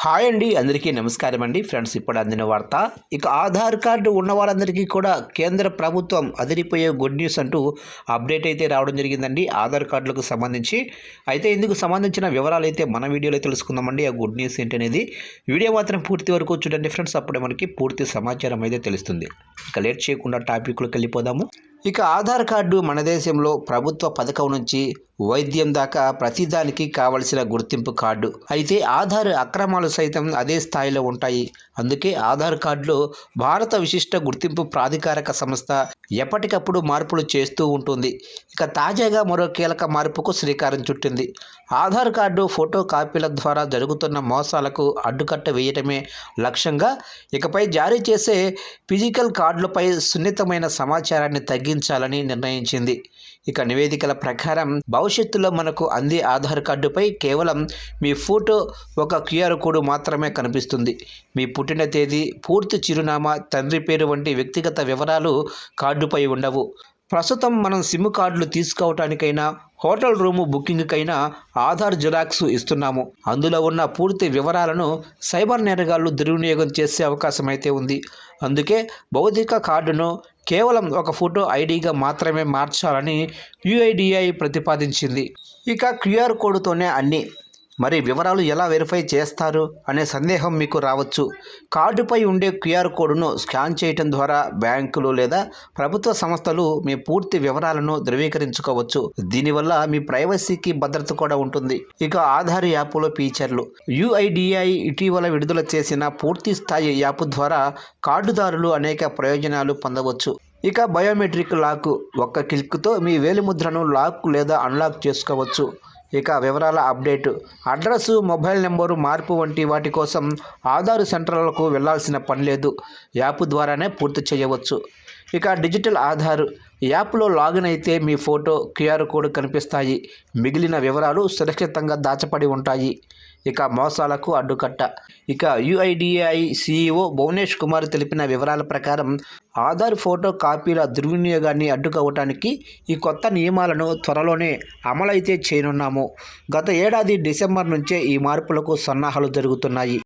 Hi అండి, అందరికీ నమస్కారం అండి. ఫ్రెండ్స్, ఇప్పుడు అందిన వార్త. ఇక ఆధార్ కార్డు ఉన్న వారందరికీ కూడా కేంద్ర ప్రభుత్వం అదిరిపోయే గుడ్ న్యూస్ అంటూ అప్డేట్ అయితే రావడం జరిగిందండి ఆధార్ కార్డులకు సంబంధించి. అయితే ఇందుకు సంబంధించిన వివరాలు అయితే మన వీడియోలో తెలుసుకుందామండి. ఆ గుడ్ న్యూస్ ఏంటనేది వీడియో మాత్రం పూర్తి వరకు చూడండి ఫ్రెండ్స్. అప్పుడే మనకి పూర్తి సమాచారం అయితే తెలుస్తుంది. ఇక లేట్ చేయకుండా టాపిక్లోకి వెళ్ళిపోదాము. ఇక ఆధార్ కార్డు మన దేశంలో ప్రభుత్వ పథకం నుంచి వైద్యం దాకా ప్రతిదానికి కావలసిన గుర్తింపు కార్డు. అయితే ఆధార్ అక్రమాలు సైతం అదే స్థాయిలో ఉంటాయి. అందుకే ఆధార్ కార్డులో భారత విశిష్ట గుర్తింపు ప్రాధికారక సంస్థ ఎప్పటికప్పుడు మార్పులు చేస్తూ ఉంటుంది. ఇక తాజాగా మరో కీలక మార్పుకు శ్రీకారం చుట్టింది. ఆధార్ కార్డు ఫోటో కాపీల ద్వారా జరుగుతున్న మోసాలకు అడ్డుకట్ట వేయటమే లక్ష్యంగా ఇకపై జారీ చేసే ఫిజికల్ కార్డులపై సున్నితమైన సమాచారాన్ని తగ్గించాలని నిర్ణయించింది. ఇక నివేదికల ప్రకారం భవిష్యత్తులో మనకు అందే ఆధార్ కార్డుపై కేవలం మీ ఫోటో, ఒక క్యూఆర్ కోడ్ మాత్రమే కనిపిస్తుంది. మీ పుట్టిన తేదీ, పూర్తి చిరునామా, తండ్రి పేరు వంటి వ్యక్తిగత వివరాలు కార్డుపై ఉండవు. ప్రస్తుతం మనం సిమ్ కార్డులు తీసుకోవటానికైనా, హోటల్ రూము బుకింగ్కైనా ఆధార్ జిరాక్స్ ఇస్తున్నాము. అందులో ఉన్న పూర్తి వివరాలను సైబర్ నేరగాళ్లు దుర్వినియోగం చేసే అవకాశం అయితే ఉంది. అందుకే భౌతిక కార్డును కేవలం ఒక ఫోటో ఐడిగా మాత్రమే మార్చాలని యుఐడిఐ ప్రతిపాదించింది. ఇక క్యూఆర్ కోడ్తోనే అన్నీ. మరి వివరాలు ఎలా వెరిఫై చేస్తారు అనే సందేహం మీకు రావచ్చు. కార్డుపై ఉండే క్యూఆర్ కోడ్ను స్కాన్ చేయడం ద్వారా బ్యాంకులు లేదా ప్రభుత్వ సంస్థలు మీ పూర్తి వివరాలను ధృవీకరించుకోవచ్చు. దీనివల్ల మీ ప్రైవసీకి భద్రత కూడా ఉంటుంది. ఇక ఆధార్ యాప్లో ఫీచర్లు. యుఐడిఐ ఇటీవల విడుదల చేసిన పూర్తి స్థాయి యాప్ ద్వారా కార్డుదారులు అనేక ప్రయోజనాలు పొందవచ్చు. ఇక బయోమెట్రిక్ లాక్. ఒక్క క్లిక్తో మీ వేలిముద్రను లాక్ లేదా అన్లాక్ చేసుకోవచ్చు. ఇక వివరాల అప్డేట్. అడ్రస్సు, మొబైల్ నెంబరు మార్పు వంటి వాటి కోసం ఆధార్ సెంటర్లకు వెళ్లాల్సిన పని లేదు. యాప్ ద్వారానే పూర్తి చేయవచ్చు. ఇక డిజిటల్ ఆధార్. యాప్లో లాగిన్ అయితే మీ ఫోటో, క్యూఆర్ కోడ్ కనిపిస్తాయి. మిగిలిన వివరాలు సురక్షితంగా దాచపడి ఉంటాయి. ఇక మోసాలకు అడ్డుకట్ట. ఇక యుఐడిఐ సిఇఓ భువనేష్ కుమార్ తెలిపిన వివరాల ప్రకారం ఆధార్ ఫోటో కాపీల దుర్వినియోగాన్ని అడ్డుకోవటానికి ఈ కొత్త నియమాలను త్వరలోనే అమలైతే చేయనున్నాము. గత ఏడాది డిసెంబర్ నుంచే ఈ మార్పులకు సన్నాహాలు జరుగుతున్నాయి.